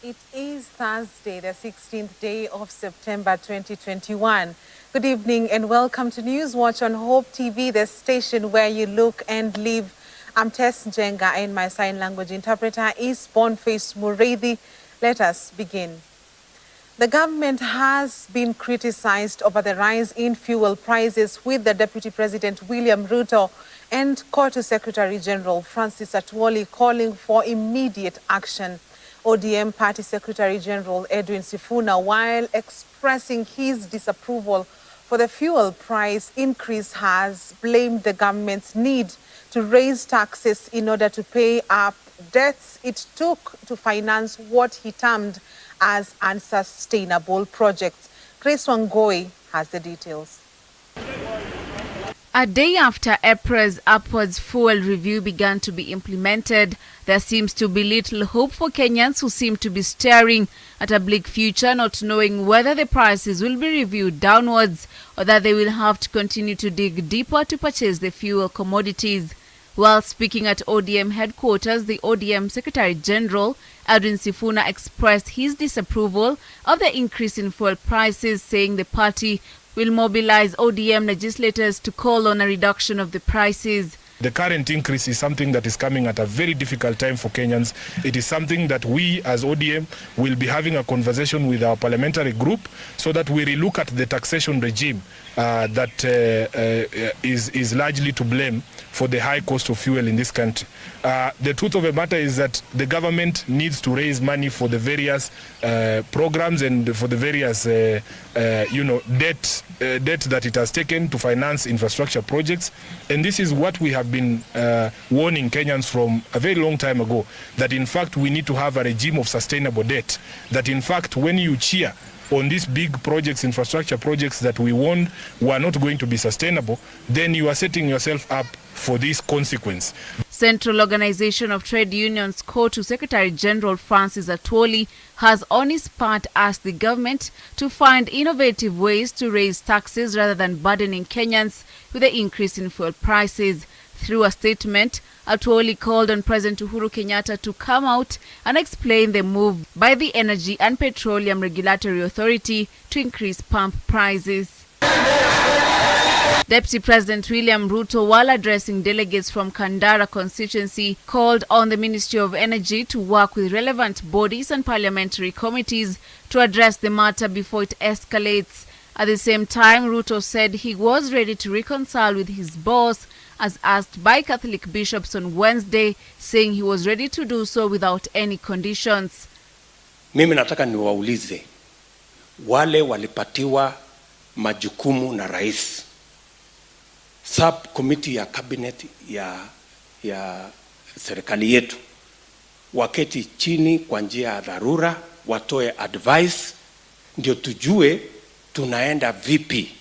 It is Thursday, the 16th day of September 2021. Good evening and welcome to News Watch on Hope TV, the station where you look and live. I'm Tess Njenga and my sign language interpreter is Boniface Mureithi. Let us begin. The government has been criticized over the rise in fuel prices, with the Deputy President William Ruto and Kotu Secretary General Francis Atwoli calling for immediate action. ODM Party Secretary General Edwin Sifuna, while expressing his disapproval for the fuel price increase, has blamed the government's need to raise taxes in order to pay up debts it took to finance what he termed as unsustainable projects. Grace Wangoi has the details. A day after April's upwards fuel review began to be implemented, there seems to be little hope for Kenyans who seem to be staring at a bleak future, not knowing whether the prices will be reviewed downwards or that they will have to continue to dig deeper to purchase the fuel commodities. While speaking at ODM headquarters, the ODM Secretary General Edwin Sifuna expressed his disapproval of the increase in fuel prices, saying the party will mobilize ODM legislators to call on a reduction of the prices. The current increase is something that is coming at a very difficult time for Kenyans. It is something that we as ODM will be having a conversation with our parliamentary group so that we relook at the taxation regime that is largely to blame for the high cost of fuel in this country. The truth of the matter is that the government needs to raise money for the various programs and for the various debt that it has taken to finance infrastructure projects. And this is what we have been warning Kenyans from a very long time ago, that in fact we need to have a regime of sustainable debt. That in fact when you cheer on these big projects, infrastructure projects that we warned were not going to be sustainable, then you are setting yourself up for this consequence. Central Organization of Trade Unions Kotu Secretary General Francis Atwoli has on his part asked the government to find innovative ways to raise taxes rather than burdening Kenyans with the increase in fuel prices. Through a statement, Atwoli called on President Uhuru Kenyatta to come out and explain the move by the Energy and Petroleum Regulatory Authority to increase pump prices. Deputy President William Ruto, while addressing delegates from Kandara constituency, called on the Ministry of Energy to work with relevant bodies and parliamentary committees to address the matter before it escalates. At the same time, Ruto said he was ready to reconcile with his boss as asked by Catholic bishops on Wednesday, saying he was ready to do so without any conditions. Mimi nataka niwaulize wale walipatiwa majukumu na rais, subcommittee ya cabinet ya serikali yetu, waketi chini kwa njia ya dharura, watoe advice, ndio tujue tunaenda vipi,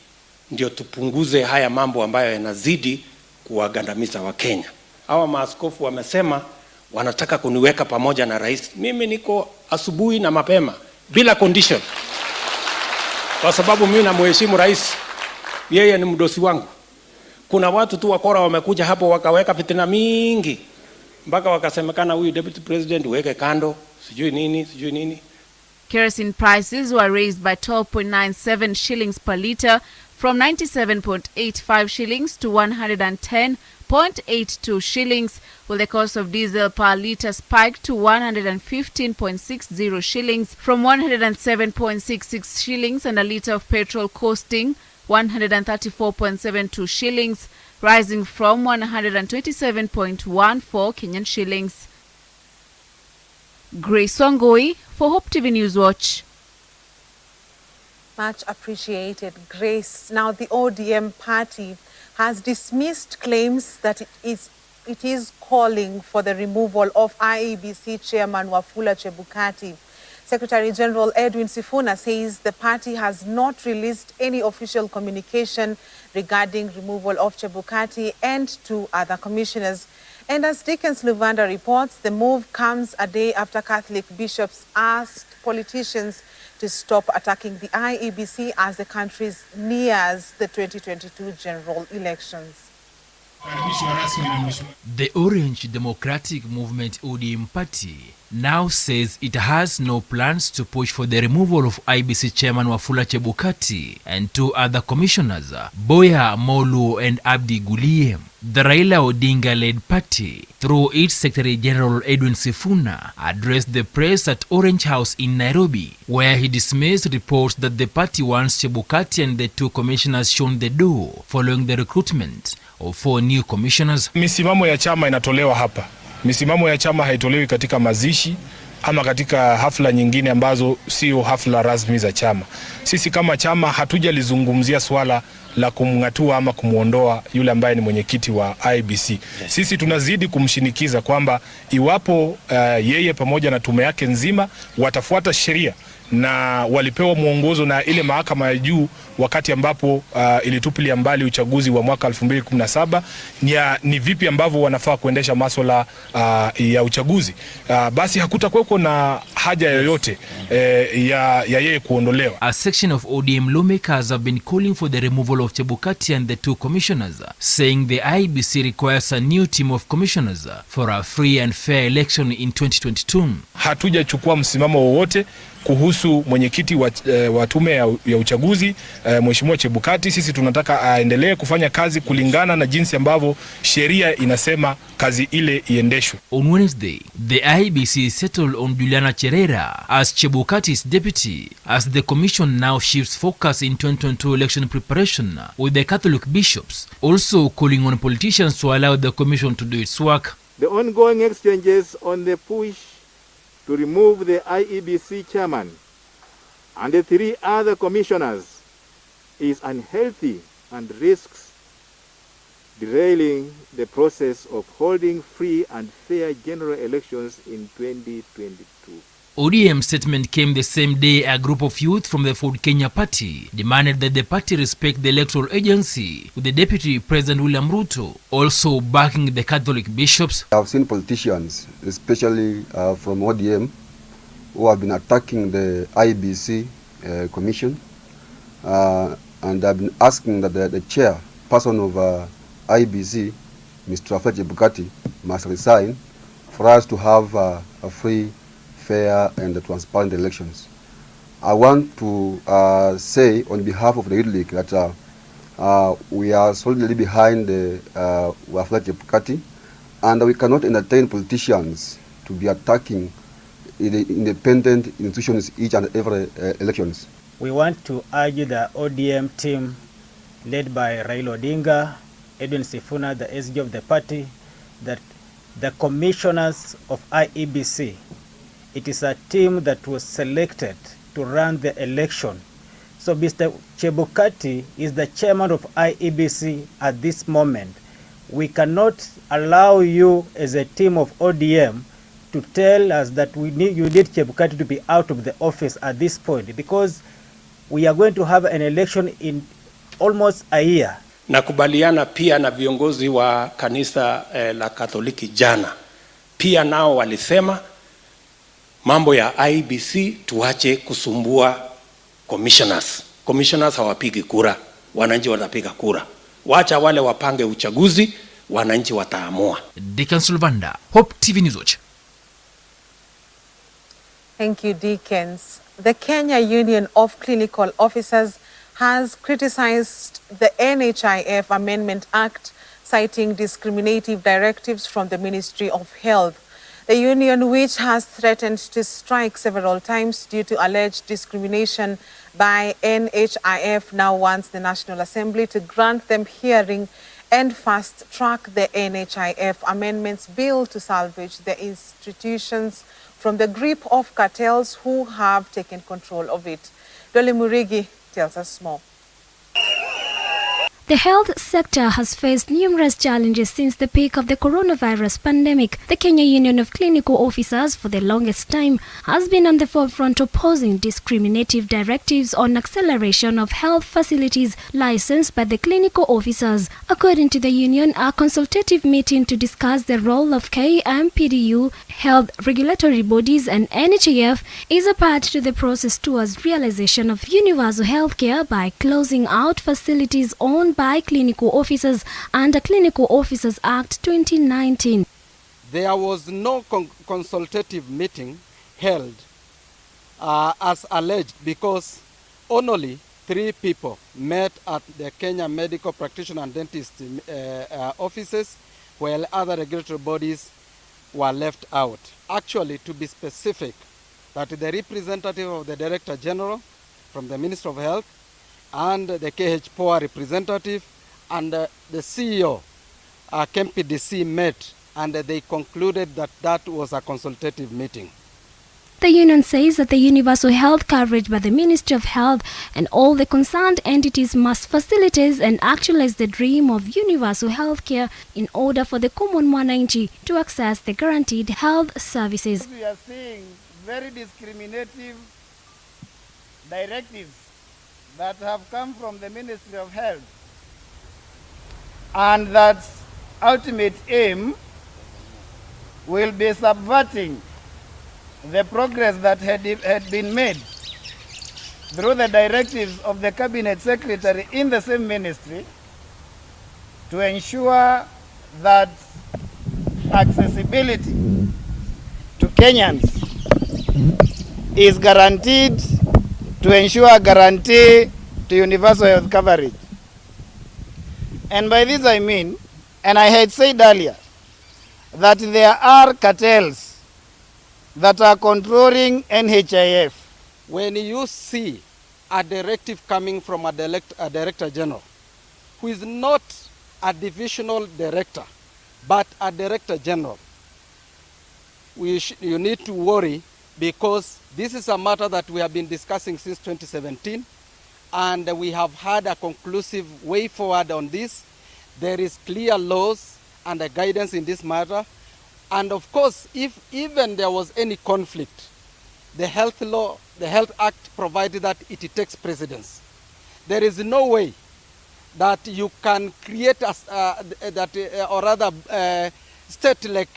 ndio tupunguze haya mambo ambayo yanazidi kuwagandamiza wa Kenya. Hawa maaskofu wamesema wanataka kuniweka pamoja na rais. Mimi niko asubuhi na mapema bila condition, kwa sababu mimi namheshimu rais, yeye ni mdosi wangu. Kuna watu tu wakora wamekuja hapo wakaweka fitina mingi mpaka wakasemekana huyu deputy president weke kando, sijui nini. Kerosene prices were raised by 12.97 shillings per litre from 97.85 shillings to 110.82 shillings, while the cost of diesel per litre spiked to 115.60 shillings from 107.66 shillings, and a litre of petrol costing 134.72 shillings, rising from 127.14 Kenyan shillings. Grace Wangoi for Hope TV News Watch. Much appreciated, Grace. Now, the ODM party has dismissed claims that it is calling for the removal of IEBC Chairman Wafula Chebukati. Secretary General Edwin Sifuna says the party has not released any official communication regarding removal of Chebukati and two other commissioners. And as Dickens Luvanda reports, the move comes a day after Catholic bishops asked politicians to stop attacking the IEBC as the country nears the 2022 general elections. The Orange Democratic Movement ODM party now says it has no plans to push for the removal of IBC chairman Wafula Chebukati and 2 other commissioners, Boya Molu and Abdi Gulie. The Raila Odinga-led party, through its Secretary General Edwin Sifuna, addressed the press at Orange House in Nairobi, where he dismissed reports that the party wants Chebukati and the 2 commissioners shown the door following the recruitment of 4 new commissioners. Misimamo ya chama inatolewa hapa. Misimamo ya chama haitolewi katika mazishi ama katika hafla nyingine ambazo sio hafla rasmi za chama. Sisi kama chama hatujalizungumzia swala la kumngatua ama kumuondoa yule ambaye ni mwenyekiti wa IBC. Sisi tunazidi kumshinikiza kwamba iwapo yeye pamoja na tume yake nzima watafuata sheria na walipewa mwongozo na ile mahakama ya juu wakati ambapo ilitupilia mbali uchaguzi wa mwaka 2017 ni vipi ambavyo wanafaa kuendesha masuala ya uchaguzi, basi hakutakuweko na haja yoyote ya yeye kuondolewa. A section of ODM lawmakers have been calling for the removal of Chebukati and the 2 commissioners, saying the IBC requires a new team of commissioners for a free and fair election in 2022. Hatujachukua msimamo wowote kuhusu mwenyekiti wa tume ya uchaguzi Mheshimiwa Chebukati. Sisi tunataka aendelee kufanya kazi kulingana na jinsi ambavyo sheria inasema kazi ile iendeshwe. On Wednesday, the IBC settled on Juliana Cherera as Chebukati's deputy, as the commission now shifts focus in 2022 election preparation, with the Catholic bishops also calling on politicians to allow the commission to do its work. The ongoing exchanges on the push to remove the IEBC chairman and the 3 other commissioners is unhealthy and risks derailing the process of holding free and fair general elections in 2022. ODM statement came the same day a group of youth from the Ford Kenya party demanded that the party respect the electoral agency, with the Deputy President William Ruto also backing the Catholic bishops. I've seen politicians, especially from ODM, who have been attacking the IBC commission, and I've been asking that the chairperson of IBC, Mr. Wafula Chebukati, must resign for us to have a free, fair and transparent elections. I want to say on behalf of the Youth League that we are solidly behind Wafula Chebukati, and we cannot entertain politicians to be attacking the independent institutions each and every elections. We want to urge the ODM team led by Raila Odinga, Edwin Sifuna, the SG of the party, that the commissioners of IEBC, it is a team that was selected to run the election. So Mr. Chebukati is the chairman of IEBC at this moment. We cannot allow you as a team of ODM to tell us that you need Chebukati to be out of the office at this point, because we are going to have an election in almost a year. Nakubaliana pia na viongozi wa kanisa la Katoliki jana. Pia nao walisema mambo ya IBC tuache kusumbua commissioners. Commissioners hawapigi kura, wananchi watapiga kura. Wacha wale wapange uchaguzi, wananchi wataamua. Deacon Sulvanda, Hope TV News Watch. Thank you, Deacons. The Kenya Union of Clinical Officers has criticized the NHIF Amendment Act, citing discriminative directives from the Ministry of Health. The union, which has threatened to strike several times due to alleged discrimination by NHIF, now wants the National Assembly to grant them hearing and fast-track the NHIF Amendments Bill to salvage the institutions from the grip of cartels who have taken control of it. Dolly Murigi tells us more. The health sector has faced numerous challenges since the peak of the coronavirus pandemic. The Kenya Union of Clinical Officers, for the longest time, has been on the forefront opposing discriminative directives on acceleration of health facilities licensed by the clinical officers. According to the union, a consultative meeting to discuss the role of KMPDU, health regulatory bodies and NHIF is a part to the process towards realization of universal health care by closing out facilities owned by clinical officers under Clinical Officers Act 2019. There was no consultative meeting held as alleged because only 3 people met at the Kenya Medical Practitioner and Dentist offices, while other regulatory bodies were left out. Actually, to be specific, that the representative of the Director General from the Ministry of Health and the KHPOA representative and the CEO, KMPDC, met, and they concluded that that was a consultative meeting. The union says that the universal health coverage by the Ministry of Health and all the concerned entities must facilitate and actualize the dream of universal health care in order for the common mwananchi to access the guaranteed health services. We are seeing very discriminative directives that have come from the Ministry of Health, and that ultimate aim will be subverting the progress that had been made through the directives of the Cabinet Secretary in the same ministry to ensure that accessibility to Kenyans is guaranteed, to ensure a guarantee to universal health coverage. And by this I mean, and I had said earlier, that there are cartels that are controlling NHIF. When you see a directive coming from a Director General, who is not a divisional director, but a Director General, you need to worry, because this is a matter that we have been discussing since 2017, and we have had a conclusive way forward on this. There is clear laws and a guidance in this matter. And of course, if even there was any conflict, the health law, the Health Act provided that it takes precedence. There is no way that you can create state like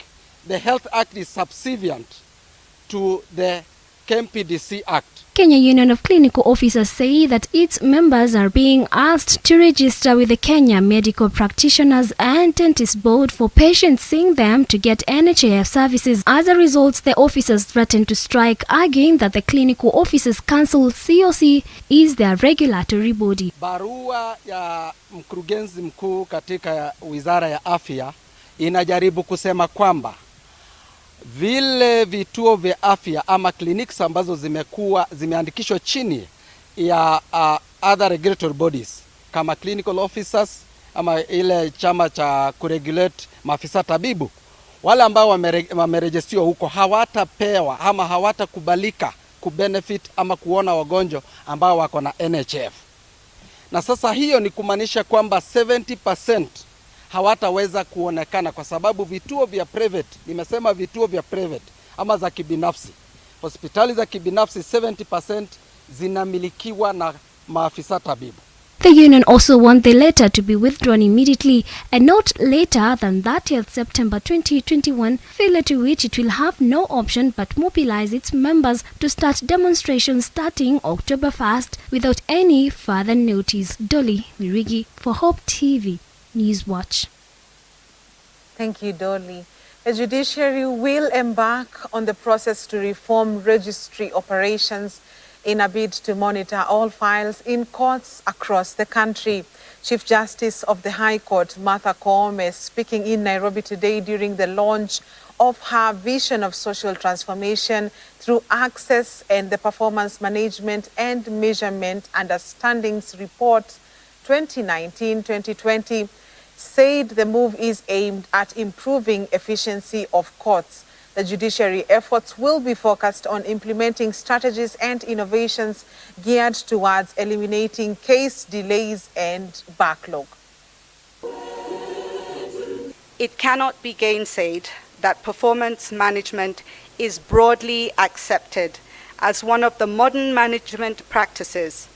the Health Act is subservient to the KMPDC Act. Kenya Union of Clinical Officers say that its members are being asked to register with the Kenya Medical Practitioners and Dentists Board for patients seeing them to get NHIF services. As a result, the officers threatened to strike, arguing that the Clinical Officers Council COC is their regulatory body. Barua ya mkurugenzi mkuu katika Wizara ya Afya inajaribu kusema kwamba vile vituo vya afya ama clinics ambazo zimeandikishwa chini ya other regulatory bodies kama clinical officers ama ile chama cha kuregulate maafisa tabibu, wale ambao wamerejistiwa huko hawatapewa ama hawatakubalika kubenefit ama kuona wagonjwa ambao wako na NHIF. Na sasa hiyo ni kumaanisha kwamba 70% hawataweza kuonekana kwa sababu vituo vya private, nimesema vituo vya private ama za kibinafsi, hospitali za kibinafsi 70% zinamilikiwa na maafisa tabibu. The union also want the letter to be withdrawn immediately and not later than 30th September 2021, failure to which it will have no option but mobilize its members to start demonstrations starting October 1st without any further notice. Dolly Mirigi for Hope TV News Watch. Thank you, Dolly. The judiciary will embark on the process to reform registry operations in a bid to monitor all files in courts across the country. Chief Justice of the High Court, Martha Koome, speaking in Nairobi today during the launch of her vision of social transformation through access and the performance management and measurement understandings report 2019-2020, said the move is aimed at improving efficiency of courts. The judiciary efforts will be focused on implementing strategies and innovations geared towards eliminating case delays and backlog. It cannot be gainsaid that performance management is broadly accepted as one of the modern management practices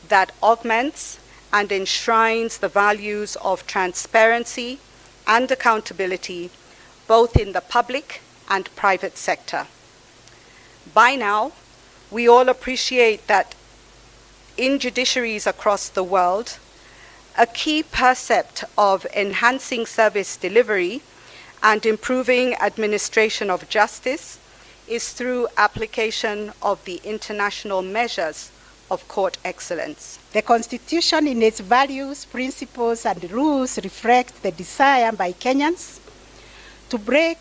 that augments and enshrines the values of transparency and accountability, both in the public and private sector. By now, we all appreciate that in judiciaries across the world, A key percept of enhancing service delivery and improving administration of justice is through application of the international measures of court excellence. The Constitution in its values, principles, and rules reflect the desire by Kenyans to break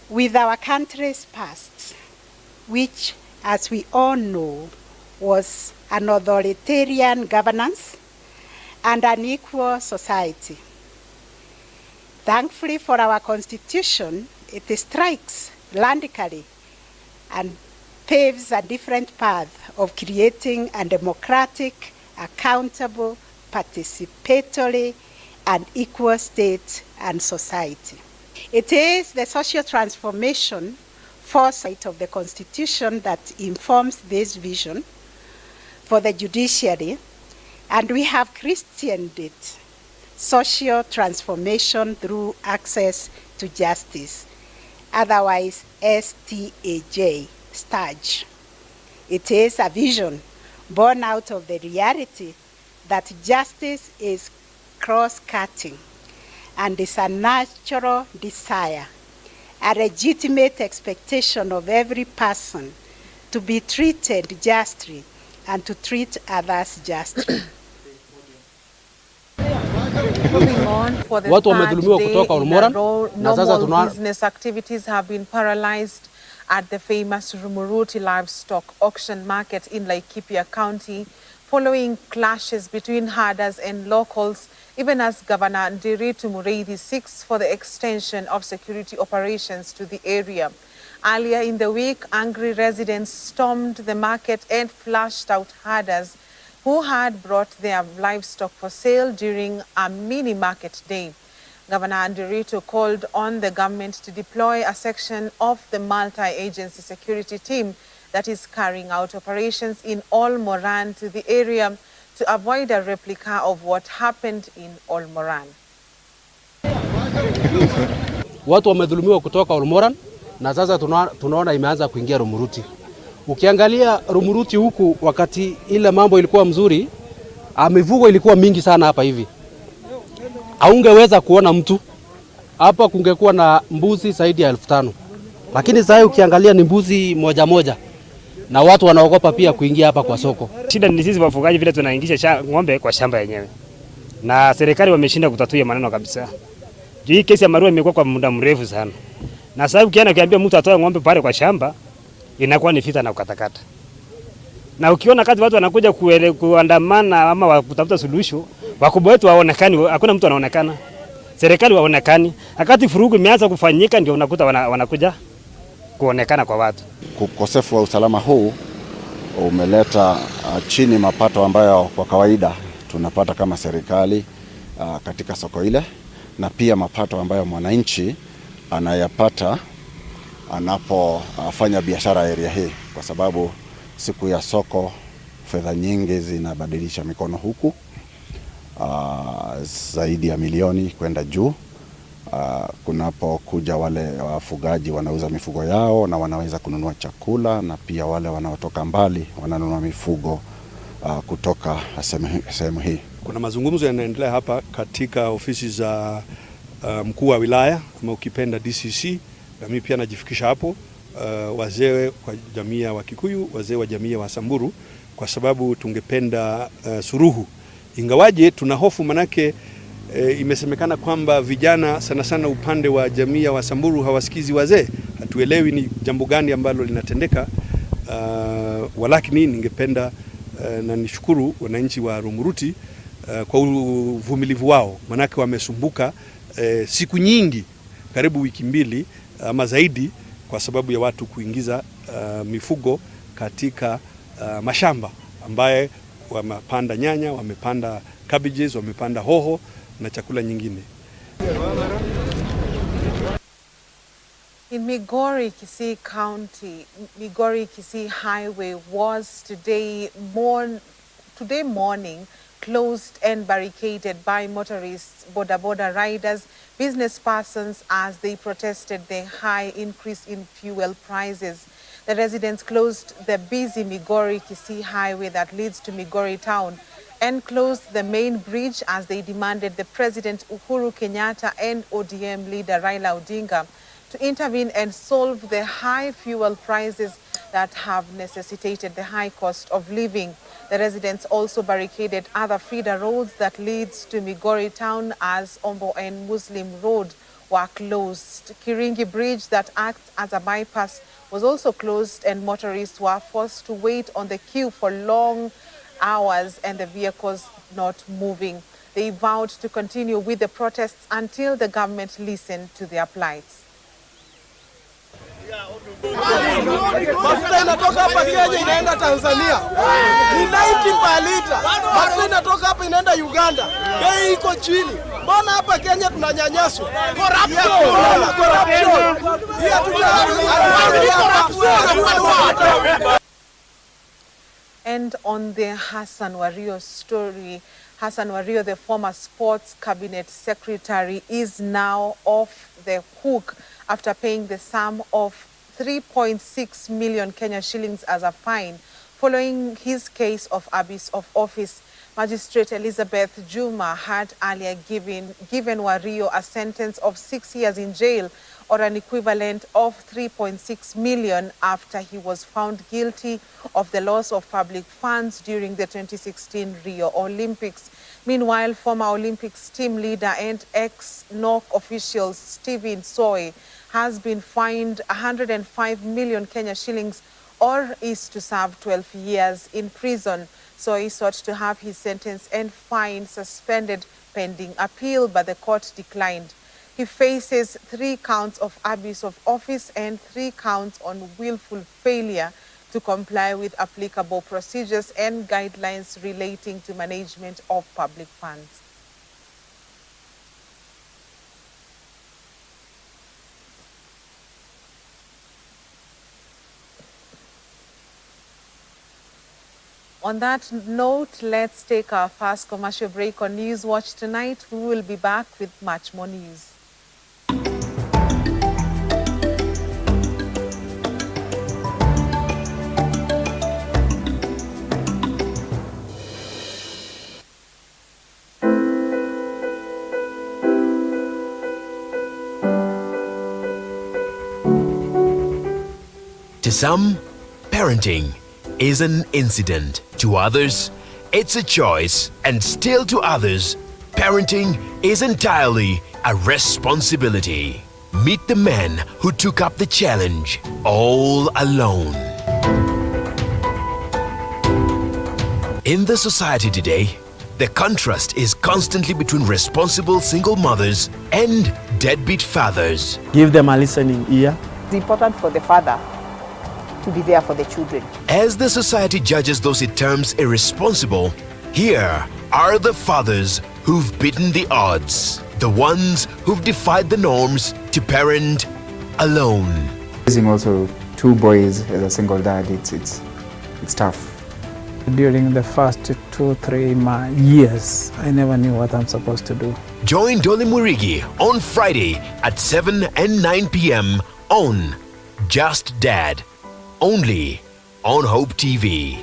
with our country's past, which, as we all know, was an authoritarian governance and an equal society. Thankfully for our Constitution, it strikes logically and paves a different path of creating a democratic, accountable, participatory, and equal state and society. It is the social transformation foresight of the Constitution that informs this vision for the judiciary, and we have christened it social transformation through access to justice, otherwise STAJ, STAJ. It is a vision born out of the reality that justice is cross-cutting and is a natural desire, a legitimate expectation of every person to be treated justly and to treat others justly. Moving on, for the Watu third wamedhulumiwa day kutoka in a Ulmoran, row, na sasa normal business activities have been paralyzed at the famous Rumuruti livestock auction market in Laikipia County following clashes between herders and locals, even as Governor Nderitu Mureithi seeks for the extension of security operations to the area. Earlier in the week, angry residents stormed the market and flashed out herders who had brought their livestock for sale during a mini market day. Governor Nderitu called on the government to deploy a section of the multi-agency security team that is carrying out operations in Olmoran to the area to avoid a replica of what happened in Olmoran. Watu wamedhulumiwa kutoka Olmoran na sasa tunaona imeanza kuingia Rumuruti. Ukiangalia Rumuruti huku wakati ile mambo ilikuwa mzuri, mifugo ilikuwa mingi sana hapa hivi. Haungeweza kuona mtu. Hapa kungekuwa na mbuzi zaidi ya 1500. Lakini sasa ukiangalia ni mbuzi moja moja. Na watu wanaogopa pia kuingia hapa kwa soko. Shida ni sisi wafugaji vile tunaingisha ng'ombe kwa shamba yenyewe. Na serikali wameshinda kutatua maneno kabisa. Juu hii kesi ya Marua imekuwa kwa muda mrefu sana. Na sasa ukiambia mtu atoe ng'ombe pale kwa shamba, inakuwa ni vita na kukatakata. Na ukiona kati watu wanakuja kuandamana ama kutafuta suluhisho, wakubwa wetu waonekani, hakuna mtu anaonekana. Serikali waonekani. Wakati furugu imeanza kufanyika ndio unakuta wanakuja kuonekana kwa watu. Ukosefu wa usalama huu umeleta chini mapato ambayo kwa kawaida tunapata kama serikali katika soko ile, na pia mapato ambayo mwananchi anayapata anapofanya biashara area hii, kwa sababu siku ya soko fedha nyingi zinabadilisha mikono huku, zaidi ya milioni kwenda juu. Kunapokuja wale wafugaji wanauza mifugo yao na wanaweza kununua chakula, na pia wale wanaotoka mbali wananunua mifugo kutoka sehemu hii. Kuna mazungumzo yanaendelea hapa katika ofisi za mkuu wa wilaya ama ukipenda DCC, na mimi pia najifikisha hapo, wazee wa jamii ya Wakikuyu, wazee wa jamii ya Wasamburu, kwa sababu tungependa suruhu. Ingawaje tuna hofu manake imesemekana kwamba vijana sana sana upande wa jamii ya Wasamburu hawasikizi wazee. Hatuelewi ni jambo gani ambalo linatendeka, walakini ningependa na nishukuru wananchi wa Rumuruti kwa uvumilivu wao, manake wamesumbuka siku nyingi, karibu wiki mbili ama zaidi, kwa sababu ya watu kuingiza mifugo katika mashamba ambaye wamepanda nyanya, wamepanda cabbages, wamepanda hoho na chakula nyingine. In Migori, Kisii County, Migori-Kisii Highway was today morning closed and barricaded by motorists, boda riders, business persons as they protested the high increase in fuel prices. The residents closed the busy Migori-Kisii Highway that leads to Migori town and closed the main bridge as they demanded the President Uhuru Kenyatta and ODM leader Raila Odinga to intervene and solve the high fuel prices that have necessitated the high cost of living. The residents also barricaded other feeder roads that leads to Migori town as Ombo and Muslim Road were closed. Kiringi Bridge that acts as a bypass was also closed, and motorists were forced to wait on the queue for long hours and the vehicles not moving. They vowed to continue with the protests until the government listened to their plights. Mafuta inatoka hapa Kenya inaenda Tanzania. Ni 90 per liter. Mafuta inatoka hapa inaenda Uganda. Bei iko chini. Mbona hapa Kenya tunanyanyaswa? Corruption. And on the Hassan Wario story, Hassan Wario, the former sports cabinet secretary, is now off the hook after paying the sum of 3.6 million Kenya shillings as a fine following his case of abuse of office. Magistrate Elizabeth Juma had earlier given Wario a sentence of 6 years in jail or an equivalent of 3.6 million after he was found guilty of the loss of public funds during the 2016 Rio Olympics. Meanwhile, former Olympics team leader and ex-NOC official Stephen Soy has been fined 105 million Kenya shillings or is to serve 12 years in prison. Soy sought to have his sentence and fine suspended pending appeal, but the court declined. He faces 3 counts of abuse of office and 3 counts on willful failure to comply with applicable procedures and guidelines relating to management of public funds. On that note, let's take our first commercial break on News Watch tonight. We will be back with much more news. To some, parenting is an incident. To others, it's a choice. And still to others, parenting is entirely a responsibility. Meet the man who took up the challenge all alone. In the society today, the contrast is constantly between responsible single mothers and deadbeat fathers. Give them a listening ear. It's important for the father to be there for the children. As the society judges those it terms irresponsible, here are the fathers who've beaten the odds, the ones who've defied the norms to parent alone. Raising also 2 boys as a single dad, it's tough. During the first 2-3 years, I never knew what I'm supposed to do. Join Dolly Murigi on Friday at 7 and 9 p.m. on Just Dad, only on Hope TV.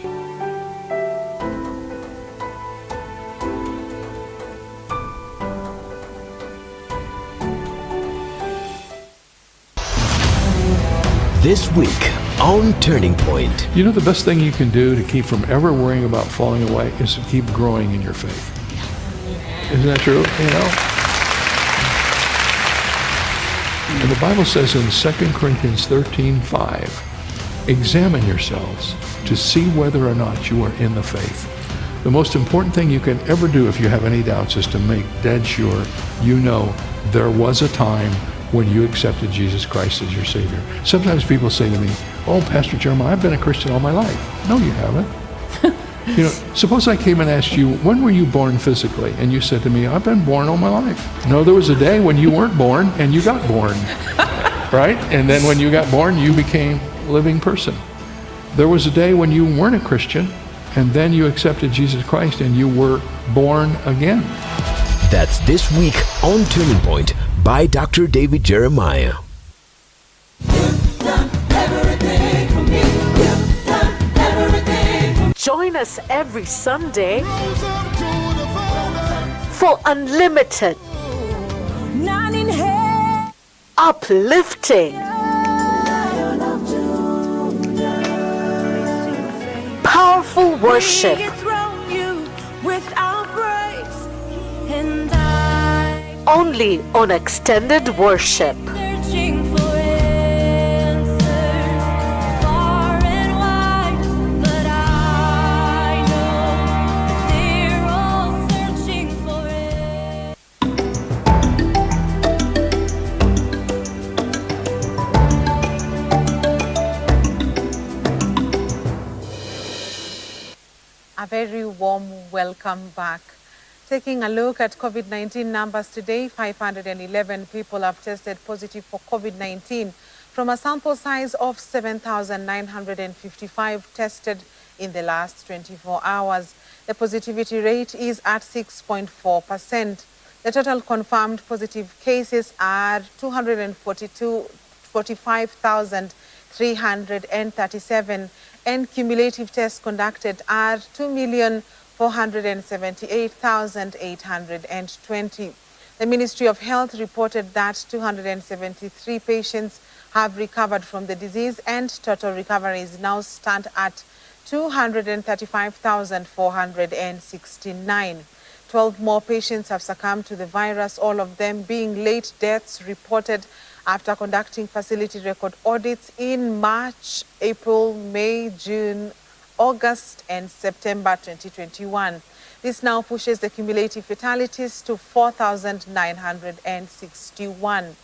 This week on Turning Point. You know, the best thing you can do to keep from ever worrying about falling away is to keep growing in your faith. Isn't that true? You know? And the Bible says in 2 Corinthians 13:5, examine yourselves to see whether or not you are in the faith. The most important thing you can ever do if you have any doubts is to make dead sure you know there was a time when you accepted Jesus Christ as your Savior. Sometimes people say to me, oh, Pastor Jeremiah, I've been a Christian all my life. No, you haven't. You know, suppose I came and asked you, when were you born physically? And you said to me, I've been born all my life. No, there was a day when you weren't born and you got born, right? And then when you got born, you became a living person. There was a day when you weren't a Christian and then you accepted Jesus Christ and you were born again. That's this week on Turning Point by Dr. David Jeremiah. Join us every Sunday for unlimited, uplifting, powerful worship. Only on Extended Worship. A very warm welcome back. Taking a look at COVID-19 numbers today, 511 people have tested positive for COVID-19 from a sample size of 7,955 tested in the last 24 hours. The positivity rate is at 6.4%. The total confirmed positive cases are 245,337 and cumulative tests conducted are 2,478,820. The Ministry of Health reported that 273 patients have recovered from the disease and total recoveries now stand at 235,469. 12 more patients have succumbed to the virus, all of them being late deaths reported after conducting facility record audits in March, April, May, June, August, and September 2021. This now pushes the cumulative fatalities to 4,961.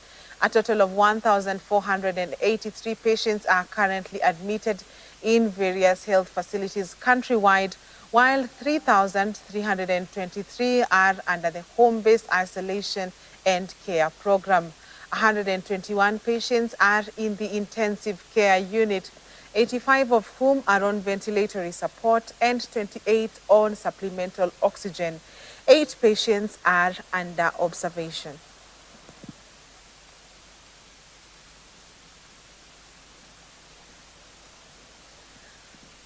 A total of 1,483 patients are currently admitted in various health facilities countrywide, while 3,323 are under the home-based isolation and care program. 121 patients are in the intensive care unit, 85 of whom are on ventilatory support and 28 on supplemental oxygen. 8 patients are under observation.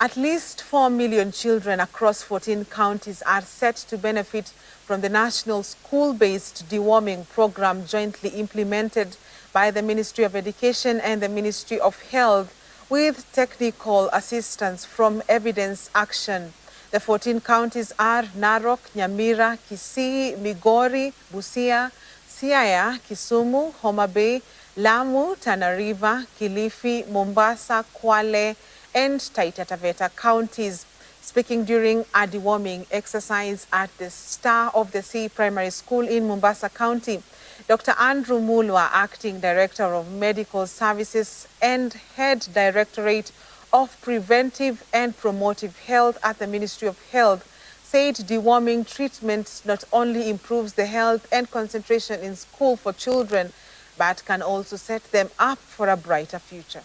At least 4 million children across 14 counties are set to benefit from the national school-based deworming program jointly implemented by the Ministry of Education and the Ministry of Health with technical assistance from Evidence Action. The 14 counties are Narok, Nyamira, Kisii, Migori, Busia, Siaya, Kisumu, Homa Bay, Lamu, Tana River, Kilifi, Mombasa, Kwale, and Taita Taveta counties. Speaking during a deworming exercise at the Star of the Sea Primary School in Mombasa County, Dr. Andrew Mulwa, Acting Director of Medical Services and Head Directorate of Preventive and Promotive Health at the Ministry of Health, said deworming treatment not only improves the health and concentration in school for children, but can also set them up for a brighter future.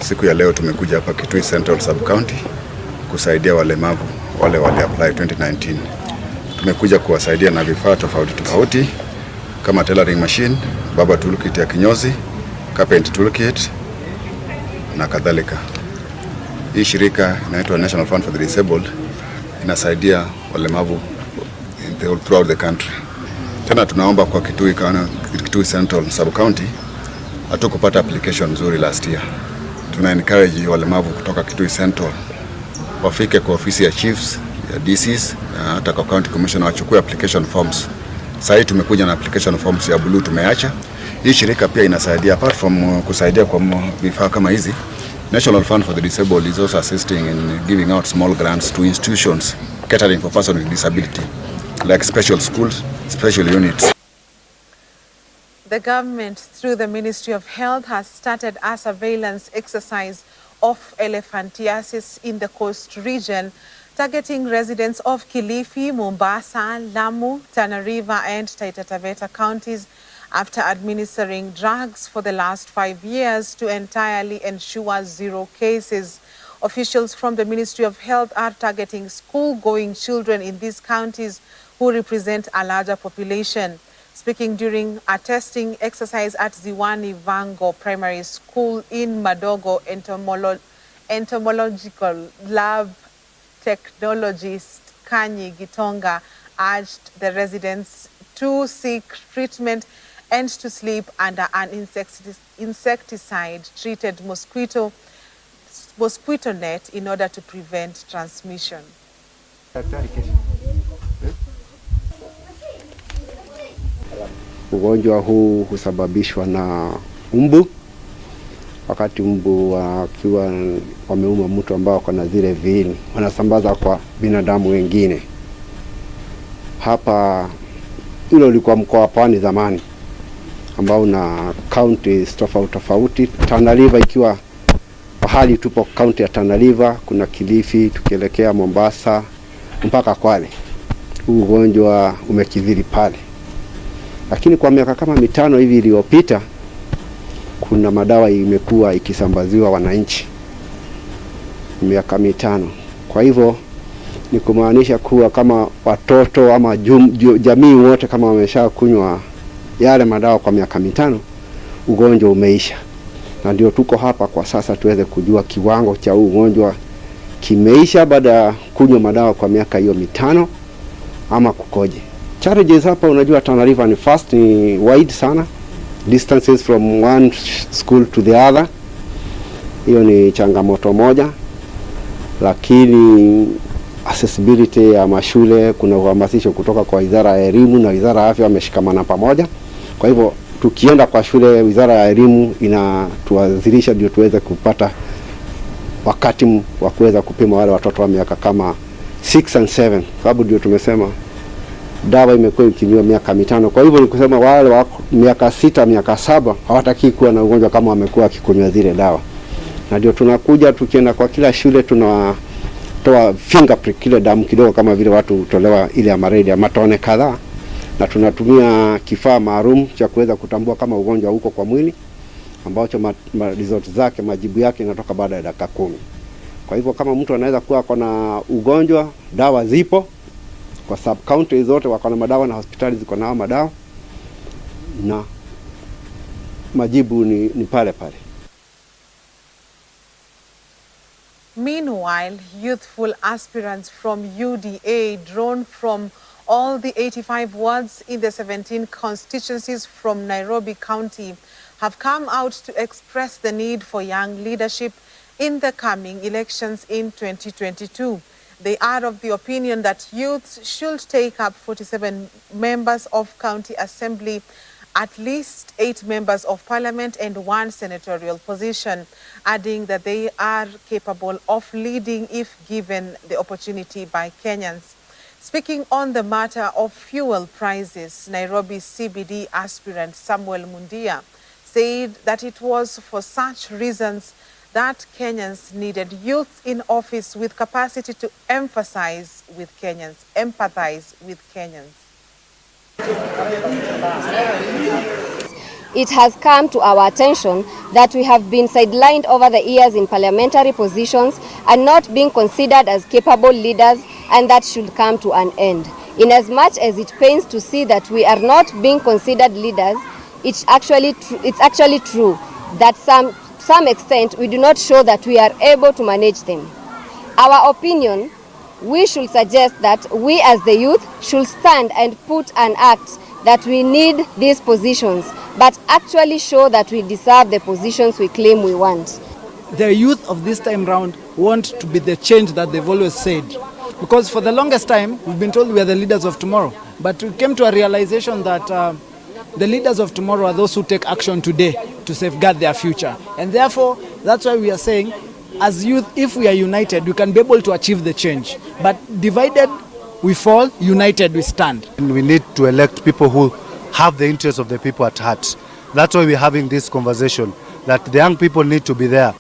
Siku ya leo tumekuja hapa Kitui Central Sub-County kusaidia walemavu wale apply 2019. Tumekuja kuwasaidia na vifaa tofauti kama tailoring machine, baba toolkit ya kinyozi, carpent toolkit na kadhalika. Hii shirika inaitwa National Fund for the Disabled inasaidia walemavu throughout the country. Tena tunaomba kwa Kitui Central Sub-County hatukupata application nzuri last year. Tuna encourage walemavu kutoka Kitui Central wafike kwa ofisi ya chiefs, ya DCs, na hata kwa county commissioner wachukue application forms. Sasa tumekuja na application forms ya blue tumeacha. Hii shirika pia inasaidia apart from kusaidia kwa vifaa kama hizi. National Fund for the Disabled is also assisting in giving out small grants to institutions catering for persons with disability, like special schools, special units. The government, through the Ministry of Health, has started a surveillance exercise of elephantiasis in the coast region, targeting residents of Kilifi, Mombasa, Lamu, Tana River, and Taita Taveta counties after administering drugs for the last 5 years to entirely ensure 0 cases. Officials from the Ministry of Health are targeting school-going children in these counties who represent a larger population. Speaking during a testing exercise at Ziwani Vango Primary School in Madogo Entomological Lab technologist Kanyi Gitonga urged the residents to seek treatment and to sleep under an insecticide-treated mosquito net in order to prevent transmission. Ugonjwa huu husababishwa na mbu. Wakati mbu wakiwa wameuma mtu ambao wako na zile viini, wanasambaza kwa binadamu wengine. Hapa ule ulikuwa mkoa wa Pwani zamani, ambao na counties tofauti. Tana River ikiwa pahali tupo county ya Tana River, kuna Kilifi, tukielekea Mombasa mpaka Kwale. Huu ugonjwa umekithiri pale. Lakini kwa miaka kama 5 hivi iliyopita, kuna madawa imekuwa ikisambaziwa wananchi. Miaka 5. Kwa hivyo ni kumaanisha kuwa kama watoto ama jamii wote kama wamesha kunywa yale madawa kwa miaka 5, ugonjwa umeisha. Na ndio tuko hapa kwa sasa tuweze kujua kiwango cha ugonjwa kimeisha baada ya kunywa madawa kwa miaka hiyo 5 ama kukoje. Challenges hapa, unajua Tana River ni fast, ni wide sana, distances from one school to the other. Hiyo ni changamoto moja. Lakini accessibility ya mashule, kuna uhamasisho kutoka kwa Wizara ya Elimu na Wizara ya Afya wameshikamana pamoja. Kwa hivyo tukienda kwa shule, Wizara ya Elimu inatuwazilisha ndio tuweze kupata wakati wa kuweza kupima wale watoto wa miaka kama 6 and 7, sababu ndio tumesema dawa imekuwa ikinywa miaka 5. Kwa hivyo ni kusema wale wa miaka 6, miaka 7 hawataki kuwa na ugonjwa kama wamekuwa wakikunywa zile dawa. Na ndio tunakuja tukienda kwa kila shule tunatoa fingerprint, kile damu kidogo kama vile watu hutolewa ile ya malaria, matone kadhaa, na tunatumia kifaa maalum cha kuweza kutambua kama ugonjwa uko kwa mwili, ambacho result zake, majibu yake yanatoka baada ya dakika 10. Kwa hivyo kama mtu anaweza kuwa na ugonjwa, dawa zipo kwa sub county zote, wako na madawa na hospitali ziko na madawa, na majibu ni pale pale. Meanwhile, youthful aspirants from UDA drawn from all the 85 wards in the 17 constituencies from Nairobi County have come out to express the need for young leadership in the coming elections in 2022. They are of the opinion that youth should take up 47 members of county assembly, at least 8 members of parliament and 1 senatorial position, adding that they are capable of leading if given the opportunity by Kenyans. Speaking on the matter of fuel prices, Nairobi CBD aspirant Samuel Mundia said that it was for such reasons that Kenyans needed youth in office with capacity to empathize with Kenyans. It has come to our attention that we have been sidelined over the years in parliamentary positions and not being considered as capable leaders, and that should come to an end. Inasmuch as it pains to see that we are not being considered leaders, it's actually true that some extent we do not show that we are able to manage them. Our opinion, we should suggest that we as the youth should stand and put an act that we need these positions, but actually show that we deserve the positions we claim we want. The youth of this time round want to be the change that they've always said. Because for the longest time, we've been told we are the leaders of tomorrow. But we came to a realization that the leaders of tomorrow are those who take action today to safeguard their future. And therefore, that's why we are saying, as youth, if we are united, we can be able to achieve the change. But divided, we fall, united, we stand. And we need to elect people who have the interests of the people at heart. That's why we're having this conversation, that the young people need to be there.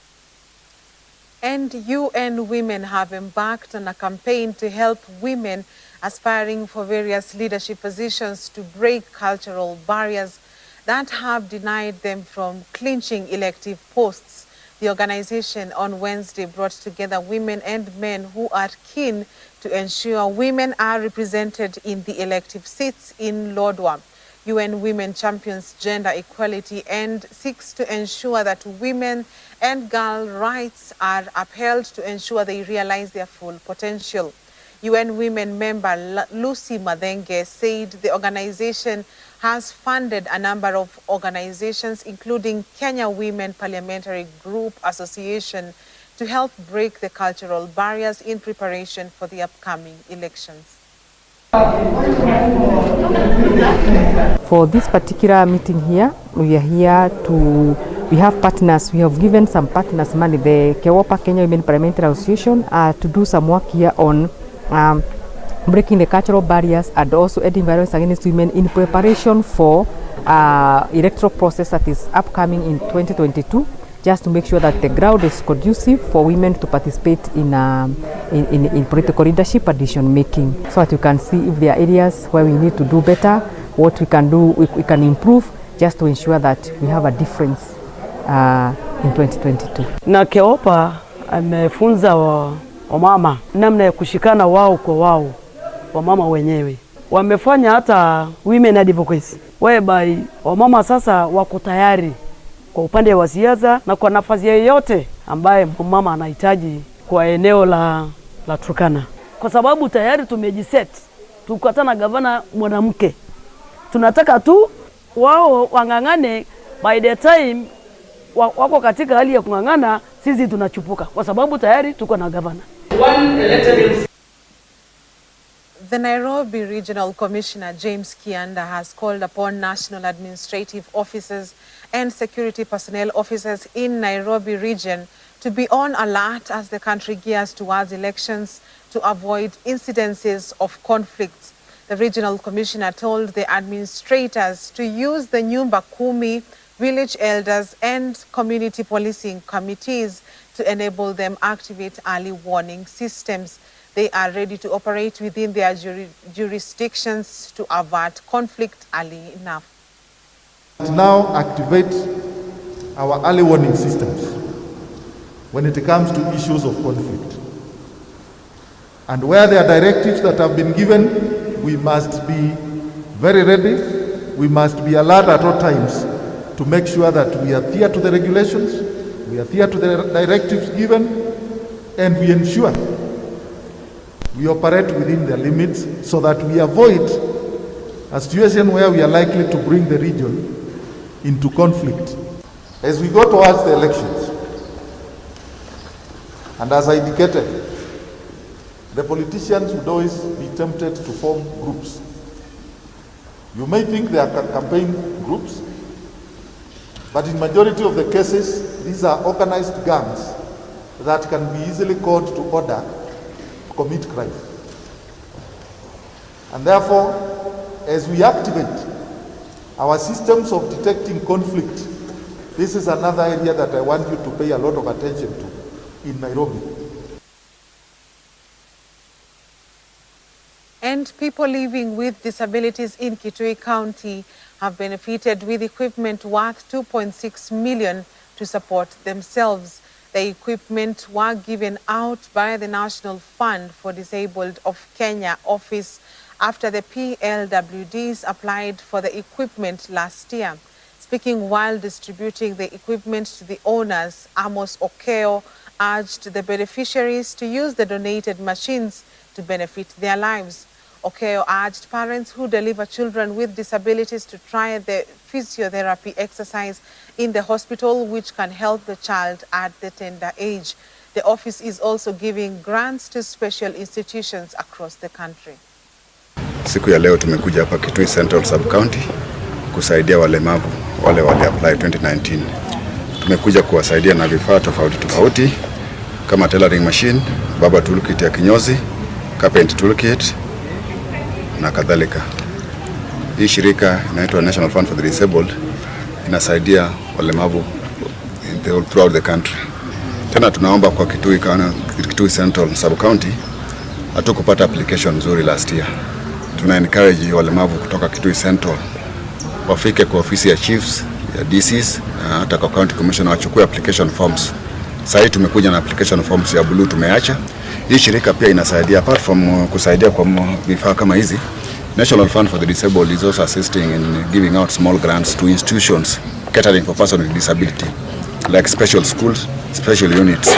And UN Women have embarked on a campaign to help women aspiring for various leadership positions to break cultural barriers that have denied them from clinching elective posts. The organization on Wednesday brought together women and men who are keen to ensure women are represented in the elective seats in Lodwar. UN Women champions gender equality and seeks to ensure that women and girl rights are upheld to ensure they realize their full potential. UN Women member Lucy Madenge said the organization has funded a number of organizations, including Kenya Women Parliamentary Group Association, to help break the cultural barriers in preparation for the upcoming elections. For this particular meeting here, we are here we have partners, we have given some partners money, the KEWOPA, Kenya Women Parliamentary Association, to do some work here on breaking the cultural barriers and also ending violence against women in preparation for electoral process that is upcoming in 2022, just to make sure that the ground is conducive for women to participate in political leadership and decision making, so that you can see if there are areas where we need to do better, what we can do, we can improve, just to ensure that we have a difference in 2022. Na KEWOPA amefunza wamama namna ya kushikana wao kwa wao, wamama wenyewe. Wamefanya hata women advocacy, whereby wamama sasa wako tayari kwa upande wa siasa na kwa nafasi yoyote ambaye mama anahitaji kwa eneo la Turkana. Kwa sababu tayari tumejiset, tukatana gavana mwanamke. Tunataka tu wao wangangane, by the time wako katika hali ya kungangana, sisi tunachupuka kwa sababu tayari tuko na gavana. The Nairobi Regional Commissioner James Kianda has called upon national administrative officers and security personnel officers in Nairobi region to be on alert as the country gears towards elections to avoid incidences of conflicts. The regional commissioner told the administrators to use the Nyumba Kumi, village elders and community policing committees to enable them activate early warning systems. They are ready to operate within their jurisdictions to avert conflict early enough. Now activate our early warning systems when it comes to issues of conflict. And where there are directives that have been given, we must be very ready. We must be alert at all times to make sure that we adhere to the regulations, we adhere to the directives given, and we ensure we operate within the limits so that we avoid a situation where we are likely to bring the region into conflict. As we go towards the elections, and as I indicated, the politicians would always be tempted to form groups. You may think they are campaign groups, but in majority of the cases, these are organized gangs that can be easily called to order to commit crime. And therefore, as we activate our systems of detecting conflict, this is another area that I want you to pay a lot of attention to in Nairobi. And people living with disabilities in Kitui County have benefited with equipment worth 2.6 million to support themselves. The equipment were given out by the National Fund for Disabled of Kenya office after the PLWDs applied for the equipment last year. Speaking while distributing the equipment to the owners, Amos Okeo urged the beneficiaries to use the donated machines to benefit their lives. Okeo urged parents who deliver children with disabilities to try the physiotherapy exercise in the hospital, which can help the child at the tender age. The office is also giving grants to special institutions across the country. Siku ya leo tumekuja hapa Kitui Central Sub-County kusaidia walemavu wale apply 2019. Tumekuja kuwasaidia na vifaa tofauti kama tailoring machine, baba toolkit ya kinyozi, carpent toolkit na kadhalika. Hii shirika inaitwa National Fund for the Disabled inasaidia walemavu throughout the country. Tena tunaomba kwa Kitui Central Sub-County hatukupata application nzuri last year. Tuna encourage walemavu kutoka Kitui Central wafike kwa ofisi ya chiefs, ya DCs, na hata kwa county commissioner wachukue application forms. Sasa tumekuja na application forms ya blue tumeacha. Hii shirika pia inasaidia apart from kusaidia kwa vifaa kama hizi, National Fund for the Disabled is also assisting in giving out small grants to institutions catering for persons with disability, like special schools, special units.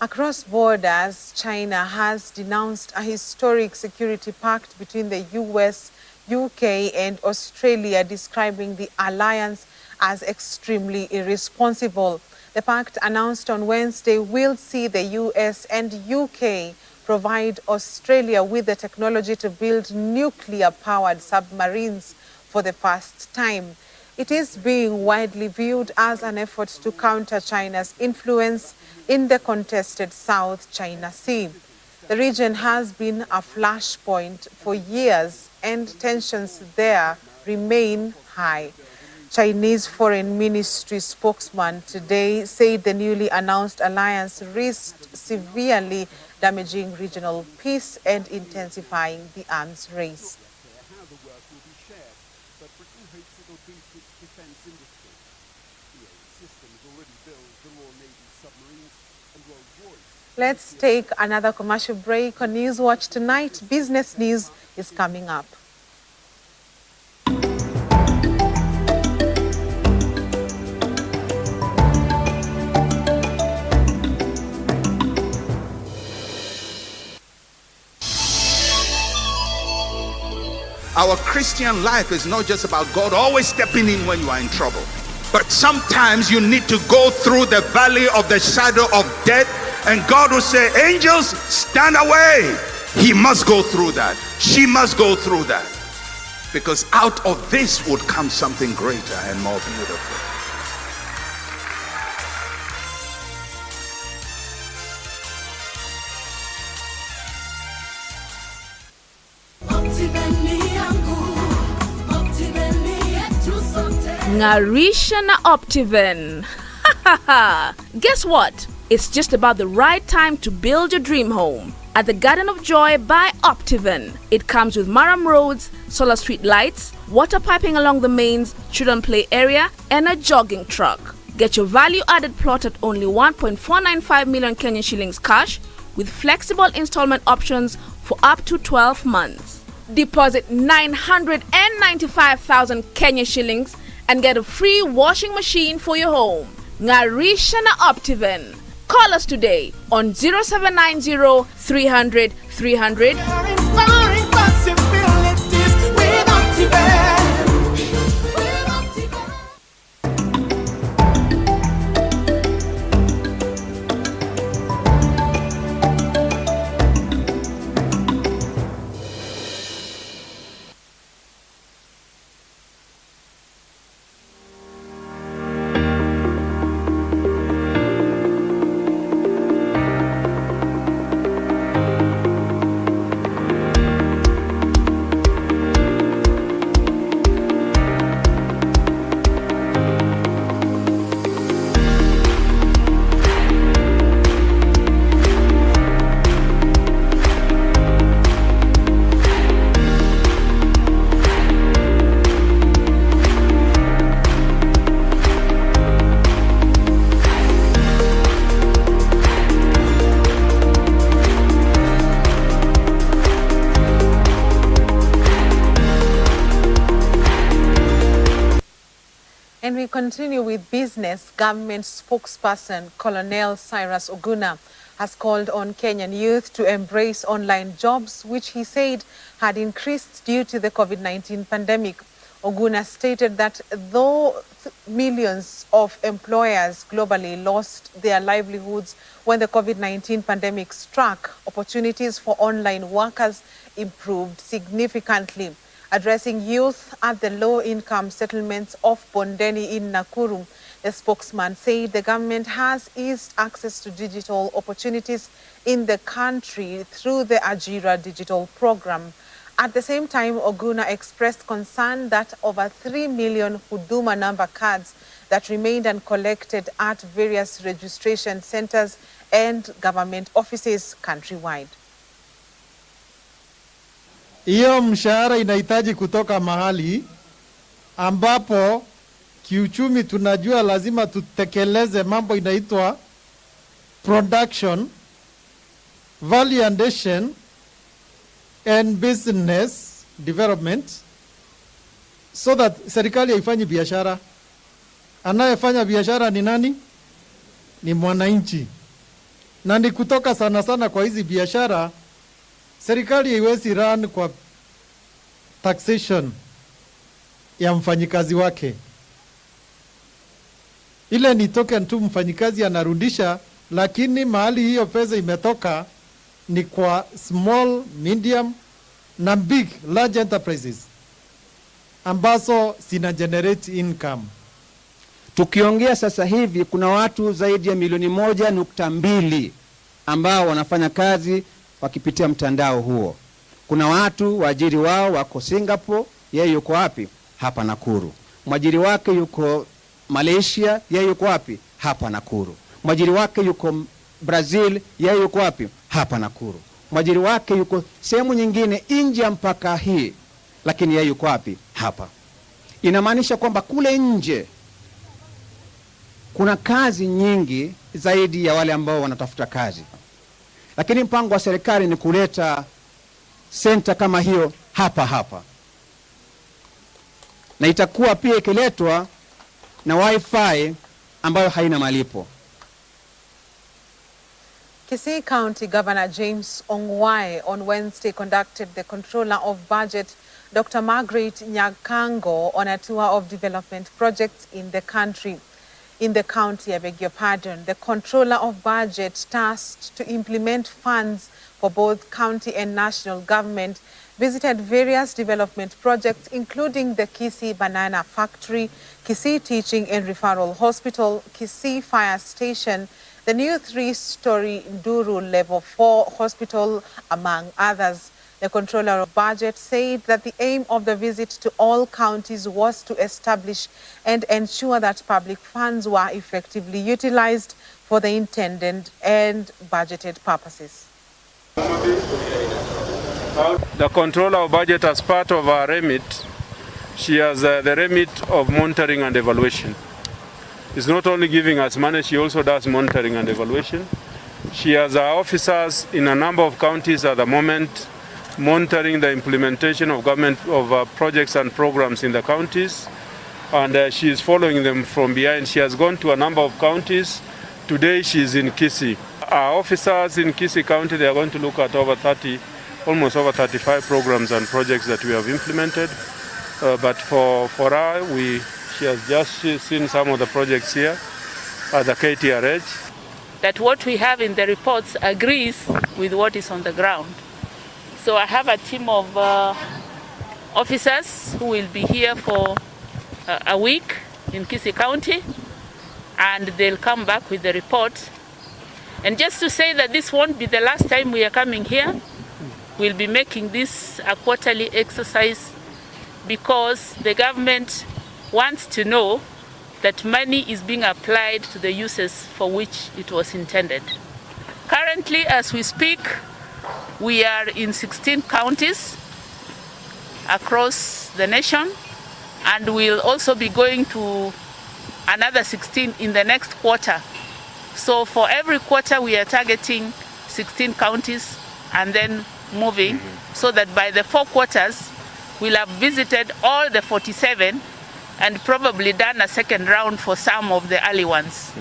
Across borders, China has denounced a historic security pact between the US, UK and Australia, describing the alliance as extremely irresponsible. The pact, announced on Wednesday, will see the US and UK provide Australia with the technology to build nuclear-powered submarines for the first time. It is being widely viewed as an effort to counter China's influence in the contested South China Sea. The region has been a flashpoint for years, and tensions there remain high. Chinese Foreign Ministry spokesman today said the newly announced alliance risked severely damaging regional peace and intensifying the arms race. Let's take another commercial break. On News Watch tonight, business news is coming up. Our Christian life is not just about God always stepping in when you are in trouble. But sometimes you need to go through the valley of the shadow of death, and God will say, angels, stand away. He must go through that. She must go through that. Because out of this would come something greater and more beautiful. Ngarisha na Optiven. Guess what? It's just about the right time to build your dream home. At the Garden of Joy by Optiven. It comes with Maram roads, solar street lights, water piping along the mains, children play area, and a jogging track. Get your value-added plot at only 1.495 million Kenyan shillings cash with flexible installment options for up to 12 months. Deposit 995,000 Kenyan shillings and get a free washing machine for your home. Ngarisha na Optiven. Call us today on 0790 300 300. Inspiring possibilities with Optiven. And we continue with business. Government spokesperson Colonel Cyrus Oguna has called on Kenyan youth to embrace online jobs, which he said had increased due to the COVID-19 pandemic. Oguna stated that though millions of employers globally lost their livelihoods when the COVID-19 pandemic struck, opportunities for online workers improved significantly. Addressing youth at the low-income settlements of Bondeni in Nakuru, the spokesman said the government has eased access to digital opportunities in the country through the Ajira digital program. At the same time, Oguna expressed concern that over 3 million Huduma number cards that remained uncollected at various registration centers and government offices countrywide. Hiyo mshahara inahitaji kutoka mahali ambapo kiuchumi tunajua lazima tutekeleze mambo inaitwa production, value addition and business development so that serikali haifanyi biashara. Anayefanya biashara ni nani? Ni mwananchi. Na ni kutoka sana sana kwa hizi biashara, serikali haiwezi run kwa taxation ya mfanyikazi wake. Ile ni token tu mfanyikazi anarudisha, lakini mahali hiyo pesa imetoka ni kwa small, medium na big, large enterprises ambazo zina generate income. Tukiongea sasa hivi kuna watu zaidi ya milioni 1.2 ambao wanafanya kazi wakipitia mtandao huo. Kuna watu waajiri wao wako Singapore, yeye yuko wapi? Hapa Nakuru. Mwajiri wake yuko Malaysia, yeye yuko wapi? Hapa Nakuru. Mwajiri wake yuko Brazil, yeye yuko wapi? Hapa Nakuru. Mwajiri wake yuko sehemu nyingine nje ya mpaka hii, lakini yeye yuko wapi? Hapa. Inamaanisha kwamba kule nje kuna kazi nyingi zaidi ya wale ambao wanatafuta kazi. Lakini mpango wa serikali ni kuleta center kama hiyo hapa. Na itakuwa pia ikiletwa na wifi ambayo haina malipo. Kisii County Governor James Ongwae on Wednesday conducted the Controller of Budget, Dr. Margaret Nyakango, on a tour of development projects in the county. The Controller of Budget, tasked to implement funds for both county and national government, visited various development projects including the Kisii Banana Factory, Kisii Teaching and Referral Hospital, Kisii Fire Station, the new 3-story Nduru Level 4 Hospital, among others. The Controller of Budget said that the aim of the visit to all counties was to establish and ensure that public funds were effectively utilized for the intended and budgeted purposes. The Controller of Budget, as part of our remit, she has the remit of monitoring and evaluation. It's not only giving us money, she also does monitoring and evaluation. She has our officers in a number of counties at the moment, monitoring the implementation of government projects and programs in the counties, and she is following them from behind. She has gone to a number of counties. Today she is in Kisii. Our officers in Kisii County, they are going to look at almost over 35 programs and projects that we have implemented. But for her, she has just seen some of the projects here at the KTRH. That what we have in the reports agrees with what is on the ground. So I have a team of officers who will be here for a week in Kisii County, and they'll come back with the report. And just to say that this won't be the last time we are coming here. We'll be making this a quarterly exercise because the government wants to know that money is being applied to the uses for which it was intended. Currently, as we speak, we are in 16 counties across the nation, and we'll also be going to another 16 in the next quarter. So for every quarter, we are targeting 16 counties and then moving, so that by the 4 quarters, we'll have visited all the 47 and probably done a second round for some of the early ones.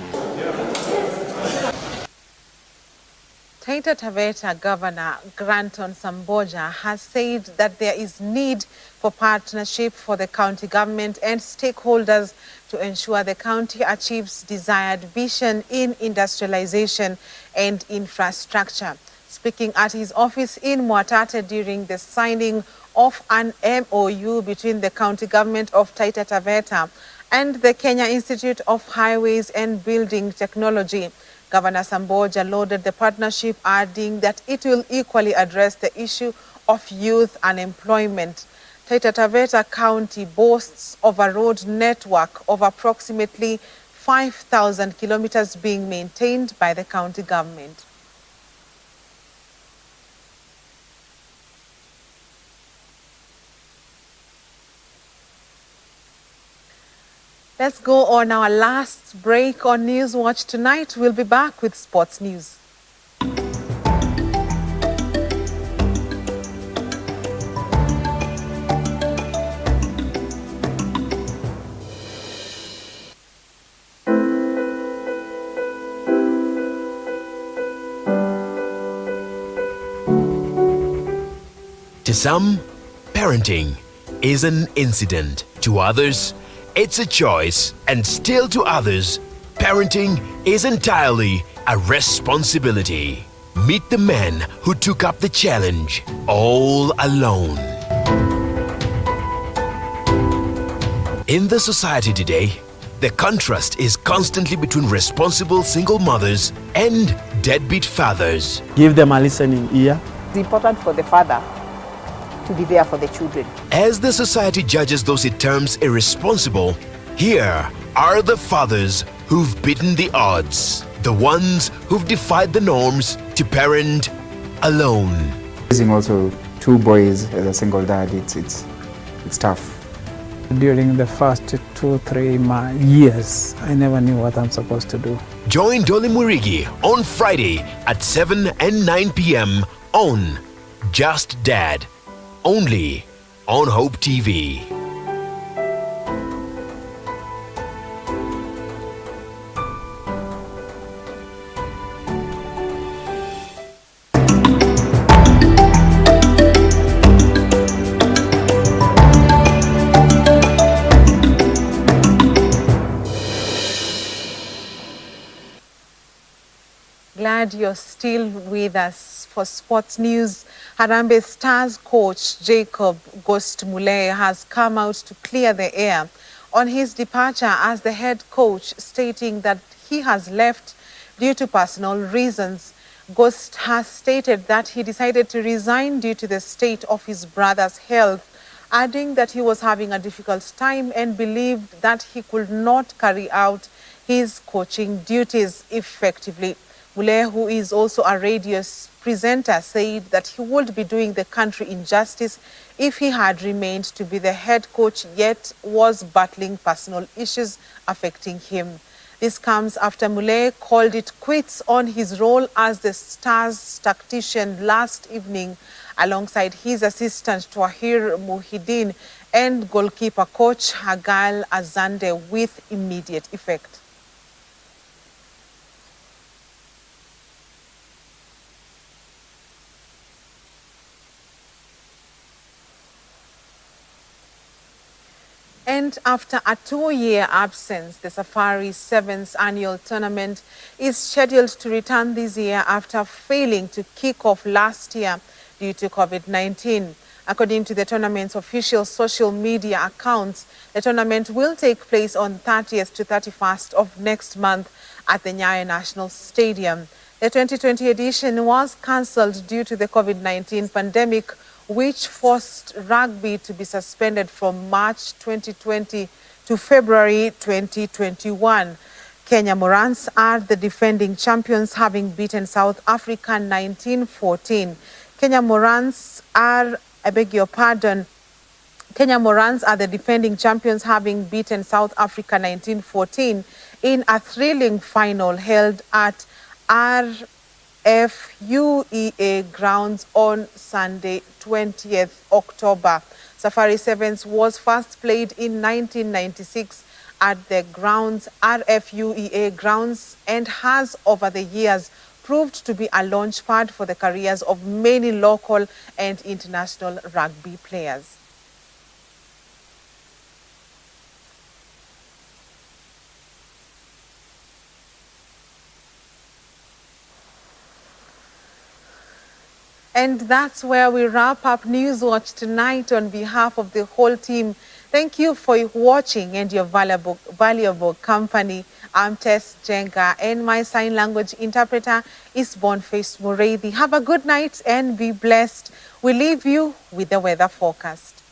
Taita Taveta Governor Granton Samboja has said that there is need for partnership for the county government and stakeholders to ensure the county achieves desired vision in industrialization and infrastructure. Speaking at his office in Mwatate during the signing of an MOU between the county government of Taita Taveta and the Kenya Institute of Highways and Building Technology, Governor Samboja lauded the partnership, adding that it will equally address the issue of youth unemployment. Taita Taveta County boasts of a road network of approximately 5,000 kilometers being maintained by the county government. Let's go on our last break on News Watch tonight. We'll be back with sports news. To some, parenting is an incident. To others, it's a choice. And still to others, parenting is entirely a responsibility. Meet the man who took up the challenge all alone. In the society today, the contrast is constantly between responsible single mothers and deadbeat fathers. Give them a listening ear. It's important for the father to be there for the children. As the society judges those it terms irresponsible, here are the fathers who've beaten the odds. The ones who've defied the norms to parent alone. Raising also two boys as a single dad, it's tough. During the first 2-3 years, I never knew what I'm supposed to do. Join Dolly Murigi on Friday at 7 and 9 p.m. on Just Dad, only on Hope TV. Glad you're still with us for sports news. Harambee Stars coach Jacob Ghost Mulee has come out to clear the air on his departure as the head coach, stating that he has left due to personal reasons. Ghost has stated that he decided to resign due to the state of his brother's health, adding that he was having a difficult time and believed that he could not carry out his coaching duties effectively. Mulee, who is also a radio presenter, said that he would be doing the country injustice if he had remained to be the head coach, yet was battling personal issues affecting him. This comes after Mulee called it quits on his role as the Stars tactician last evening, alongside his assistant Twahir Muhyiddin and goalkeeper coach Hagal Azande with immediate effect. And after a 2-year absence, the Safari's 7th annual tournament is scheduled to return this year after failing to kick off last year due to COVID-19. According to the tournament's official social media accounts, the tournament will take place on 30th to 31st of next month at the Nyayo National Stadium. The 2020 edition was cancelled due to the COVID-19 pandemic, which forced rugby to be suspended from March 2020 to February 2021. Kenya Morans are the defending champions, having beaten South Africa 19-14. Kenya Morans are the defending champions, having beaten South Africa 19-14 in a thrilling final held at RFUEA grounds on Sunday, 20th October. Safari Sevens was first played in 1996 at the RFUEA grounds and has over the years proved to be a launch pad for the careers of many local and international rugby players. And that's where we wrap up Newswatch tonight. On behalf of the whole team, thank you for watching and your valuable company. I'm Tess Jenga, and my sign language interpreter is Boniface Mureithi. Have a good night and be blessed. We leave you with the weather forecast.